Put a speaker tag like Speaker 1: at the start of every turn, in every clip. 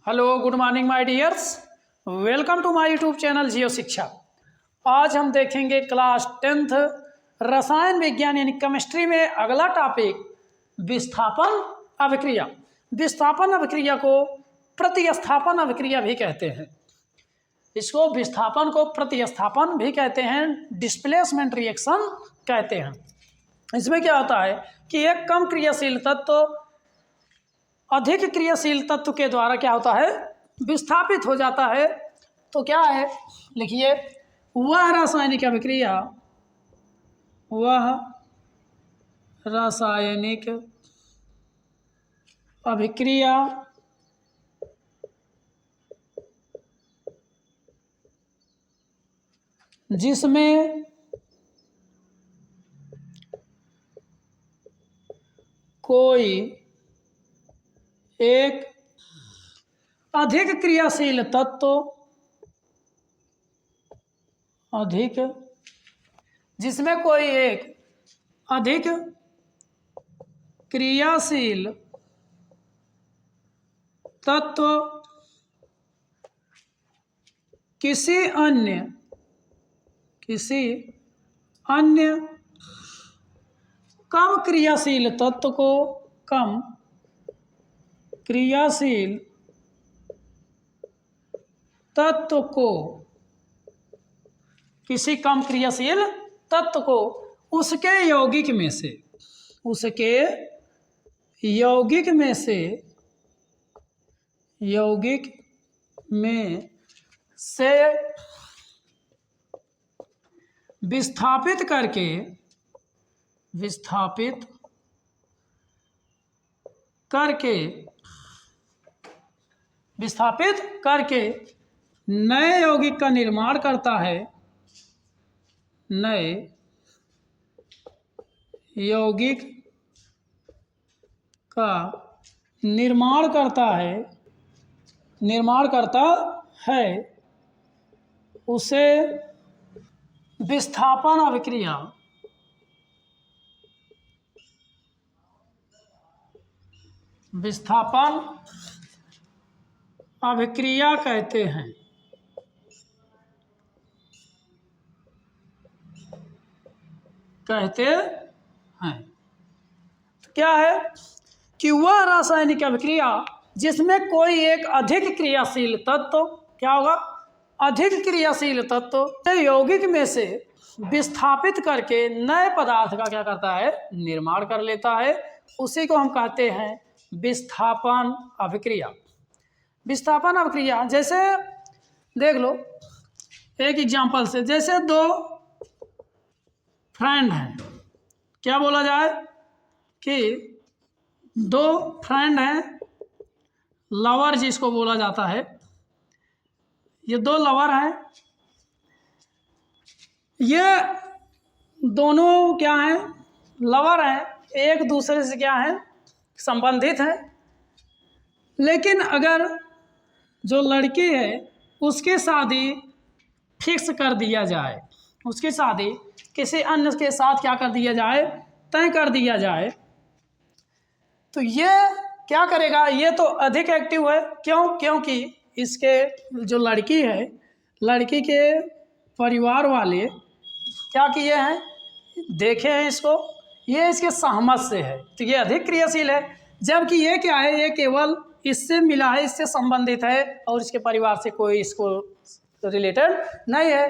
Speaker 1: Hello, good morning my dears. Welcome to my YouTube channel Jio Shiksha. आज हम देखेंगे class 10th रसायन विज्ञान यानी केमिस्ट्री में अगला टॉपिक विस्थापन अभिक्रिया। विस्थापन अभिक्रिया को प्रतिस्थापन अभिक्रिया भी कहते हैं। इसको विस्थापन को प्रतिस्थापन भी कहते हैं, डिस्प्लेसमेंट रिएक्शन कहते हैं। इसमें क्या होता है कि एक कम क्रियाशील तत्व अधिक क्रियाशील तत्व के द्वारा क्या होता है, विस्थापित हो जाता है। तो क्या है, लिखिए, वह रासायनिक अभिक्रिया जिसमें कोई एक अधिक क्रियाशील तत्व जिसमें कोई एक अधिक क्रियाशील तत्व किसी अन्य कम क्रियाशील तत्व को किसी कम क्रियाशील तत्व को उसके यौगिक में से विस्थापित करके नए यौगिक का निर्माण करता है, उसे विस्थापन अभिक्रिया कहते हैं। तो क्या है कि वह रासायनिक अभिक्रिया जिसमें कोई एक अधिक क्रियाशील तत्व क्या होगा, अधिक क्रियाशील तत्व यौगिक में से विस्थापित करके नए पदार्थ का क्या करता है, निर्माण कर लेता है। उसी को हम कहते हैं विस्थापन अभिक्रिया। विस्थापन अभिक्रिया जैसे देख लो एक एग्जांपल से, जैसे दो फ्रेंड हैं, क्या बोला जाए कि दो फ्रेंड हैं, लवर जिसको बोला जाता है। ये दो लवर हैं, ये दोनों क्या हैं, लवर हैं, एक दूसरे से क्या है, संबंधित हैं। लेकिन अगर जो लड़की है उसकी शादी फिक्स कर दिया जाए, उसकी शादी किसी अन्य के साथ क्या कर दिया जाए, तय कर दिया जाए, तो ये क्या करेगा, ये तो अधिक एक्टिव है। क्योंकि इसके जो लड़की है, लड़की के परिवार वाले क्या किए हैं, देखे हैं इसको, ये इसके सहमत से है, तो ये अधिक क्रियाशील है। जबकि ये क्या है, ये केवल इससे मिला है, इससे संबंधित है और इसके परिवार से कोई इसको रिलेटेड नहीं है।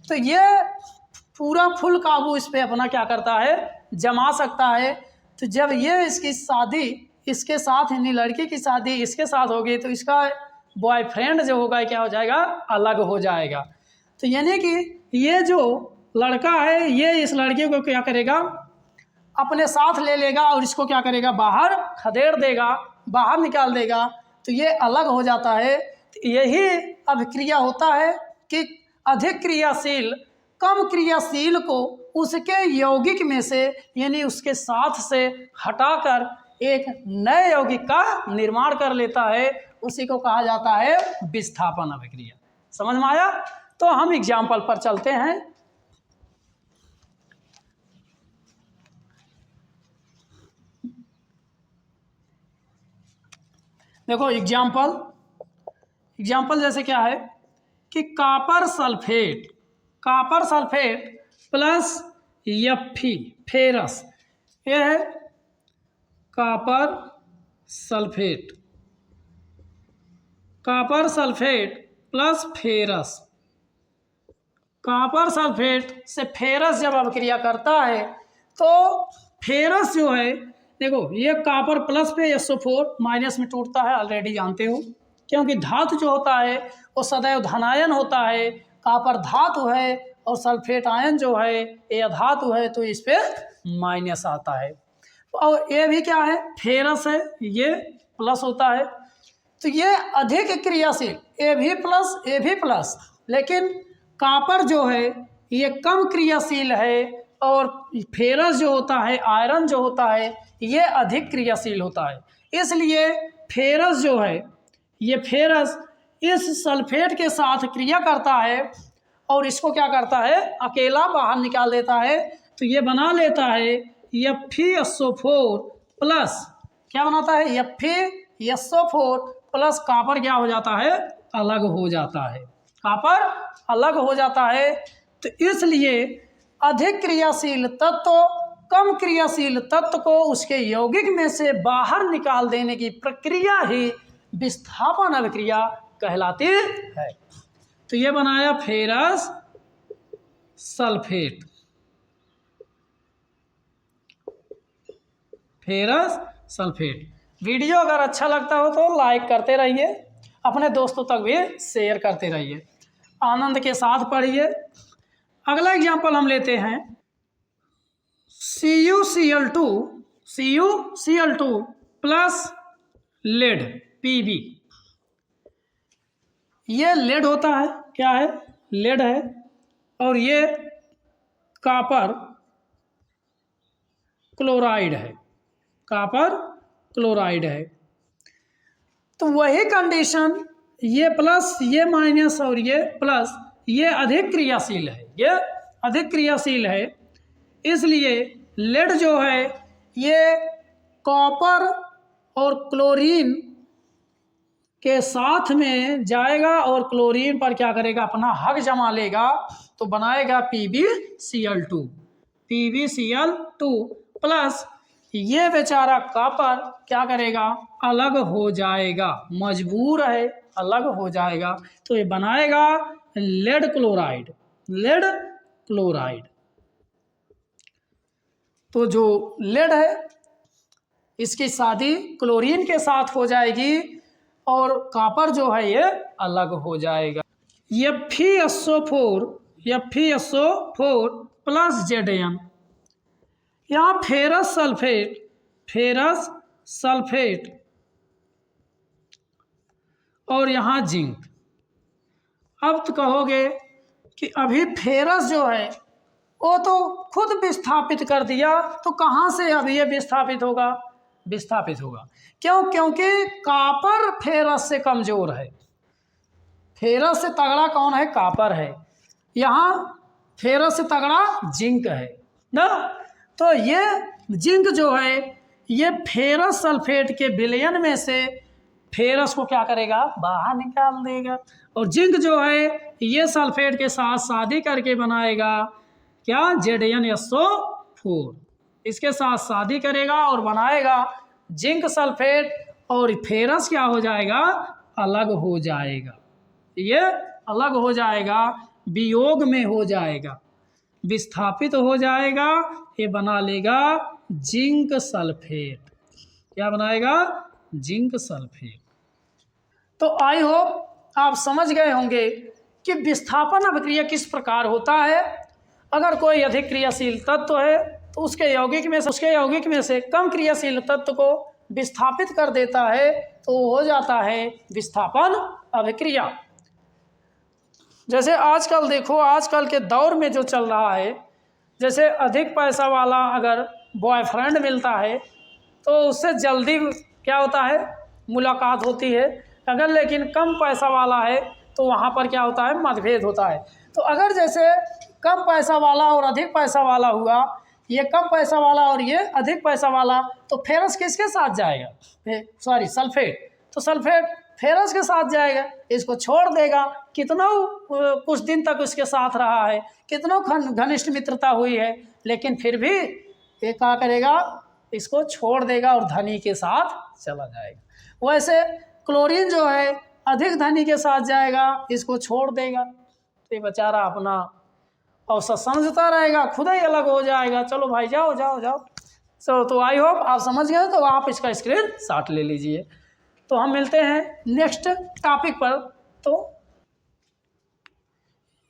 Speaker 1: तो ये पूरा फुल काबू इस पे अपना क्या करता है, जमा सकता है। तो जब ये इसकी शादी इसके साथ, यानी लड़की की शादी इसके साथ होगी, तो इसका बॉयफ्रेंड जो होगा क्या हो जाएगा, अलग हो जाएगा। तो यानी कि ये जो लड़का है ये इस लड़की को क्या करेगा, अपने साथ ले लेगा और इसको क्या करेगा, बाहर खदेड़ देगा, बाहर निकाल देगा। तो ये अलग हो जाता है। तो यही अभिक्रिया होता है कि अधिक क्रियाशील कम क्रियाशील को उसके यौगिक में से यानी उसके साथ से हटाकर एक नए यौगिक का निर्माण कर लेता है। उसी को कहा जाता है विस्थापन अभिक्रिया। समझ में आया? तो हम एग्जाम्पल पर चलते हैं। देखो एग्जाम्पल, एग्जाम्पल जैसे क्या है कि copper sulphate plus Fe ferrous, ये है copper sulphate plus ferrous. Copper sulphate से फेरस जब अभिक्रिया करता है तो फेरस जो है, देखो ये कॉपर प्लस पे SO4 माइनस में टूटता है, ऑलरेडी जानते हो, क्योंकि धातु जो होता है वो सदैव धनायन होता है। कॉपर धातु है और सल्फेट आयन जो है ये अधातु है, तो इस पे माइनस आता है। और ये भी क्या है, फेरस है, ये प्लस होता है, तो ये अधिक क्रियाशील ए भी प्लस, लेकिन कॉपर जो है ये कम क्रियाशील है और फेरस जो होता है, आयरन जो होता है, ये अधिक क्रियाशील होता है। इसलिए फेरस जो है, ये फेरस इस सल्फेट के साथ क्रिया करता है और इसको क्या करता है, अकेला बाहर निकाल देता है, तो ये बना लेता है FeSO4 प्लस, क्या बनाता है, FeSO4 प्लस कॉपर क्या हो जाता है, अलग हो जाता है, कॉपर अलग हो जाता है। तो इसलिए अधिक क्रियाशील तत्व कम क्रियाशील तत्व को उसके यौगिक में से बाहर निकाल देने की प्रक्रिया ही विस्थापन अभिक्रिया कहलाती है। तो ये बनाया फेरस सल्फेट, वीडियो अगर अच्छा लगता हो तो लाइक करते रहिए, अपने दोस्तों तक भी शेयर करते रहिए, आनंद के साथ पढ़िए। अगला एग्जाम्पल हम लेते हैं CuCl2 प्लस लेड Pb। ये लेड होता है, क्या है, लेड है, और ये कॉपर क्लोराइड है, तो वही कंडीशन, ये प्लस ये माइनस और ये प्लस, ये अधिक क्रियाशील है, इसलिए लेड जो है ये कॉपर और क्लोरीन के साथ में जाएगा और क्लोरीन पर क्या करेगा, अपना हक जमा लेगा, तो बनाएगा PbCl2 प्लस ये बेचारा कॉपर क्या करेगा, अलग हो जाएगा, मजबूर है, अलग हो जाएगा, तो ये बनाएगा लेड क्लोराइड। तो जो लेड है इसकी शादी क्लोरीन के साथ हो जाएगी और कॉपर जो है ये अलग हो जाएगा। FeSO4 प्लस Zn, यहाँ फेरस सल्फेट और यहाँ जिंक। अब तो कहोगे कि अभी फेरस जो है वो तो खुद विस्थापित कर दिया, तो कहाँ से अब ये विस्थापित होगा, क्यों, क्योंकि कॉपर फेरस से कमज़ोर है, फेरस से तगड़ा कौन है, कॉपर है, यहाँ फेरस से तगड़ा जिंक है ना। तो ये जिंक जो है ये फेरस सल्फेट के विलयन में से फेरस को क्या करेगा, बाहर निकाल देगा, और जिंक जो है ये सल्फेट के साथ शादी करके बनाएगा क्या, ZnSO4, इसके साथ शादी करेगा और बनाएगा जिंक सल्फेट, और फेरस क्या हो जाएगा, अलग हो जाएगा, ये अलग हो जाएगा, वियोग में हो जाएगा, विस्थापित हो जाएगा, ये बना लेगा जिंक सल्फेट। क्या बनाएगा, जिंक सल्फेट। तो आई होप आप समझ गए होंगे कि विस्थापन अभिक्रिया किस प्रकार होता है। अगर कोई अधिक क्रियाशील तत्व है तो उसके यौगिक में से कम क्रियाशील तत्व को विस्थापित कर देता है, तो हो जाता है विस्थापन अभिक्रिया। जैसे आजकल देखो, आजकल के दौर में जो चल रहा है, जैसे अधिक पैसा वाला अगर बॉयफ्रेंड मिलता है तो उससे जल्दी क्या होता है, मुलाकात होती है, अगर लेकिन कम पैसा वाला है तो वहाँ पर क्या होता है, मतभेद होता है। तो अगर जैसे कम पैसा वाला और अधिक पैसा वाला हुआ, ये कम पैसा वाला और ये अधिक पैसा वाला, तो फेरस किसके साथ जाएगा, सल्फेट, तो सल्फेट फेरस के साथ जाएगा, इसको छोड़ देगा, कितना कुछ दिन तक उसके साथ रहा है, कितना घनिष्ठ मित्रता हुई है, लेकिन फिर भी ये क्या करेगा, इसको छोड़ देगा और धनी के साथ चला जाएगा। वैसे क्लोरीन जो है अधिक धनी के साथ जाएगा, इसको छोड़ देगा, तो ये बेचारा अपना अवसर समझता रहेगा, खुद ही अलग हो जाएगा। चलो भाई जाओ जाओ जाओ। चलो, तो आई होप आप समझ गए, तो आप इसका स्क्रीन शॉट ले लीजिए। तो हम मिलते हैं नेक्स्ट टॉपिक पर। तो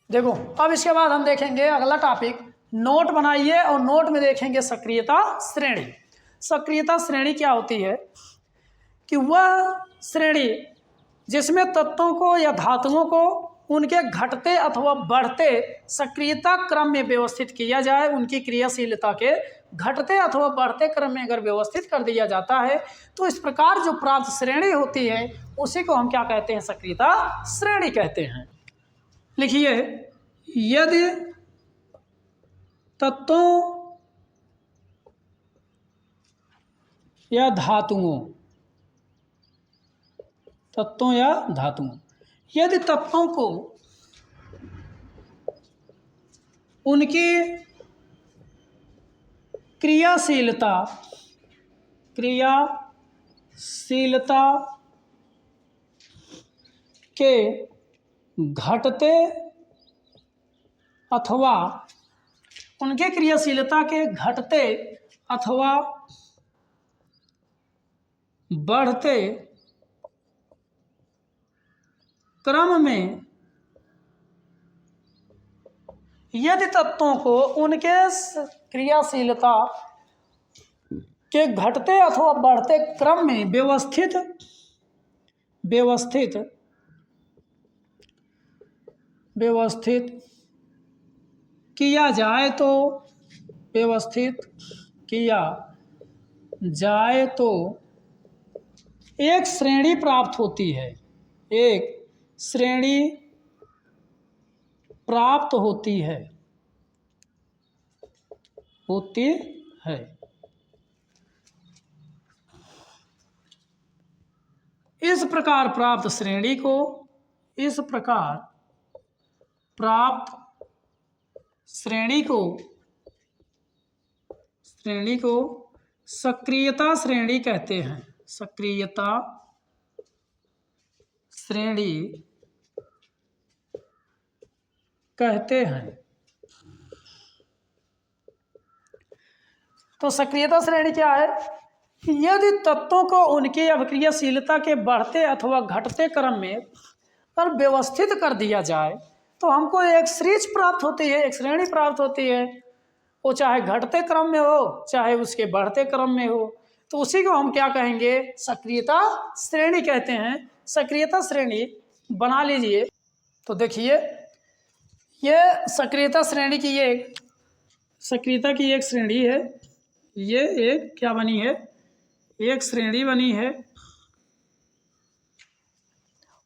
Speaker 1: देखो, अब इसके बाद हम देखेंगे अगला टॉपिक, नोट बनाइए और नोट में देखेंगे सक्रियता श्रेणी। सक्रियता श्रेणी क्या होती है कि वह श्रेणी जिसमें तत्वों को या धातुओं को उनके घटते अथवा बढ़ते सक्रियता क्रम में व्यवस्थित किया जाए, उनकी क्रियाशीलता के घटते अथवा बढ़ते क्रम में अगर व्यवस्थित कर दिया जाता है, तो इस प्रकार जो प्राप्त श्रेणी होती है उसी को हम क्या कहते हैं, सक्रियता श्रेणी कहते हैं। लिखिए, यदि तत्वों या धातुओं यदि तत्वों को उनकी क्रियाशीलता के घटते अथवा उनके क्रियाशीलता के घटते अथवा बढ़ते क्रम में यदि तत्वों को उनके क्रियाशीलता के घटते अथवा बढ़ते क्रम में व्यवस्थित किया जाए तो एक श्रेणी प्राप्त होती है। इस प्रकार प्राप्त श्रेणी को सक्रियता श्रेणी कहते हैं। सक्रियता श्रेणी कहते हैं। तो सक्रियता श्रेणी क्या है? यदि तत्वों को उनकी अभिक्रियाशीलता के बढ़ते अथवा घटते क्रम में पर व्यवस्थित कर दिया जाए तो हमको एक श्रेणी प्राप्त होती है, वो चाहे घटते क्रम में हो चाहे उसके बढ़ते क्रम में हो, तो उसी को हम क्या कहेंगे, सक्रियता श्रेणी कहते हैं। सक्रियता श्रेणी बना लीजिए। तो देखिए, ये सक्रियता श्रेणी की सक्रियता की एक श्रेणी है। ये एक क्या बनी है, एक श्रेणी बनी है।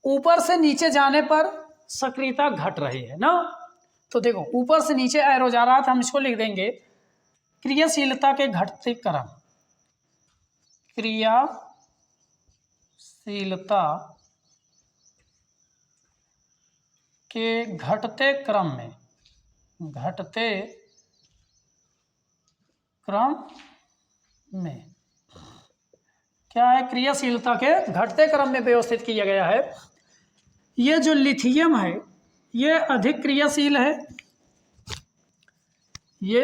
Speaker 1: ऊपर से नीचे जाने पर सक्रियता घट रही है ना। तो देखो, ऊपर से नीचे एरो जा रहा था, हम इसको लिख देंगे क्रियाशीलता के घटते क्रम। क्रियाशीलता के घटते क्रम में क्या है, क्रियाशीलता के घटते क्रम में व्यवस्थित किया गया है। ये जो लिथियम है ये अधिक क्रियाशील है, ये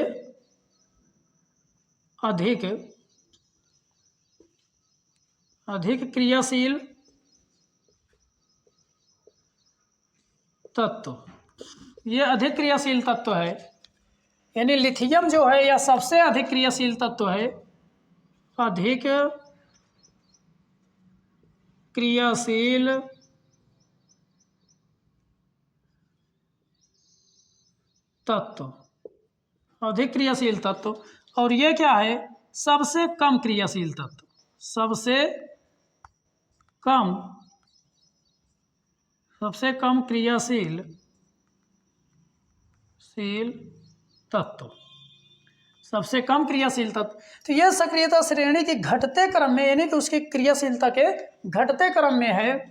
Speaker 1: अधिक क्रियाशील तत्व, ये अधिक क्रियाशील तत्व है। यानी लिथियम जो है यह सबसे अधिक क्रियाशील तत्व है। अधिक क्रियाशील तत्व, अधिक क्रियाशील तत्व। और ये क्या है, सबसे कम क्रियाशील तत्व, सबसे कम क्रियाशील तत्व। सबसे कम क्रियाशील तत्व। तो यह सक्रियता श्रेणी की घटते क्रम में, यानी कि उसकी क्रियाशीलता के घटते क्रम में है।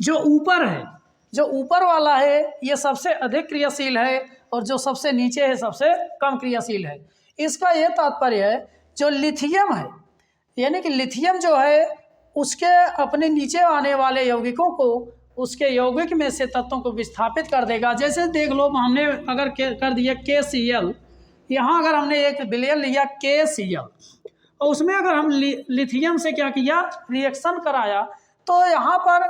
Speaker 1: जो ऊपर है, जो ऊपर वाला है ये सबसे अधिक क्रियाशील है, और जो सबसे नीचे है सबसे कम क्रियाशील है। इसका यह तात्पर्य है जो लिथियम है, यानी कि लिथियम जो है उसके अपने नीचे आने वाले यौगिकों को उसके यौगिक में से तत्वों को विस्थापित कर देगा। जैसे देख लो, हमने अगर कर दिया KCl, यहाँ अगर हमने एक विलयन लिया KCl और उसमें अगर हम लिथियम से क्या किया, रिएक्शन कराया, तो यहाँ पर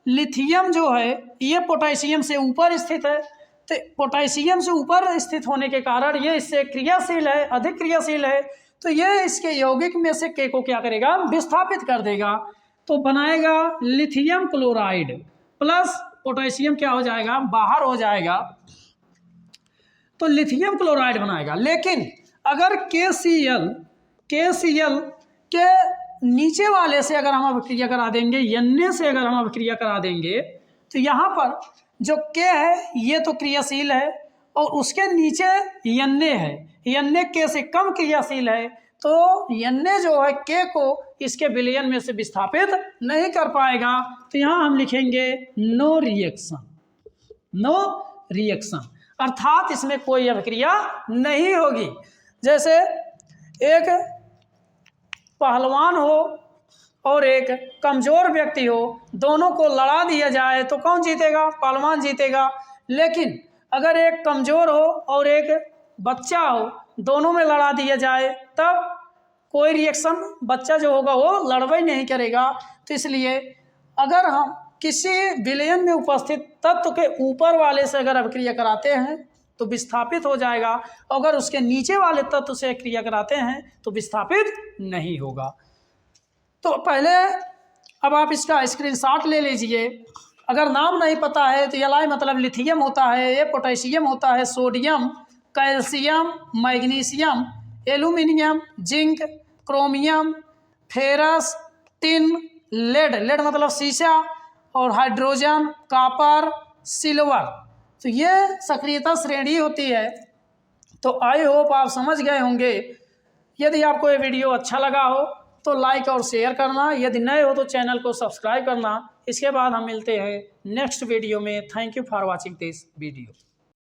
Speaker 1: लिथियम जो है ये पोटेशियम से ऊपर स्थित है। तो पोटेशियम से ऊपर स्थित होने के कारण ये इससे क्रियाशील है, अधिक क्रियाशील है। तो ये इसके यौगिक में से K को क्या करेगा, विस्थापित कर देगा। तो बनाएगा लिथियम क्लोराइड प्लस पोटेशियम क्या हो जाएगा, बाहर हो जाएगा, तो लिथियम क्लोराइड बनाएगा। लेकिन अगर KCl के नीचे वाले से अगर हम अभिक्रिया करा देंगे, Na से अगर हम अभिक्रिया करा देंगे, तो यहाँ पर जो K है ये तो क्रियाशील है और उसके नीचे Na है, Na K से कम क्रियाशील है। तो Na जो है K को इसके विलयन में से विस्थापित नहीं कर पाएगा। तो यहाँ हम लिखेंगे नो रिएक्शन, अर्थात इसमें कोई अभिक्रिया नहीं होगी। जैसे एक पहलवान हो और एक कमज़ोर व्यक्ति हो, दोनों को लड़ा दिया जाए तो कौन जीतेगा, पहलवान जीतेगा। लेकिन अगर एक कमज़ोर हो और एक बच्चा हो, दोनों में लड़ा दिया जाए तब कोई रिएक्शन बच्चा जो होगा वो लड़वा ही नहीं करेगा। तो इसलिए अगर हम किसी विलयन में उपस्थित तत्व के ऊपर वाले से अगर अभिक्रिया कराते हैं तो विस्थापित हो जाएगा, अगर उसके नीचे वाले तत्व से क्रिया कराते हैं तो विस्थापित नहीं होगा। तो पहले अब आप इसका स्क्रीनशॉट ले लीजिए। अगर नाम नहीं पता है तो Li मतलब लिथियम होता है, ये पोटेशियम होता है, sodium, calcium, magnesium, aluminium, zinc, chromium, ferrous, tin, lead मतलब शीशा, और हाइड्रोजन, कॉपर, सिल्वर। तो ये सक्रियता श्रेणी होती है। तो आई होप आप समझ गए होंगे। यदि आपको ये वीडियो अच्छा लगा हो तो लाइक और शेयर करना, यदि नए हो तो चैनल को सब्सक्राइब करना। इसके बाद हम मिलते हैं नेक्स्ट वीडियो में। Thank you for watching this video.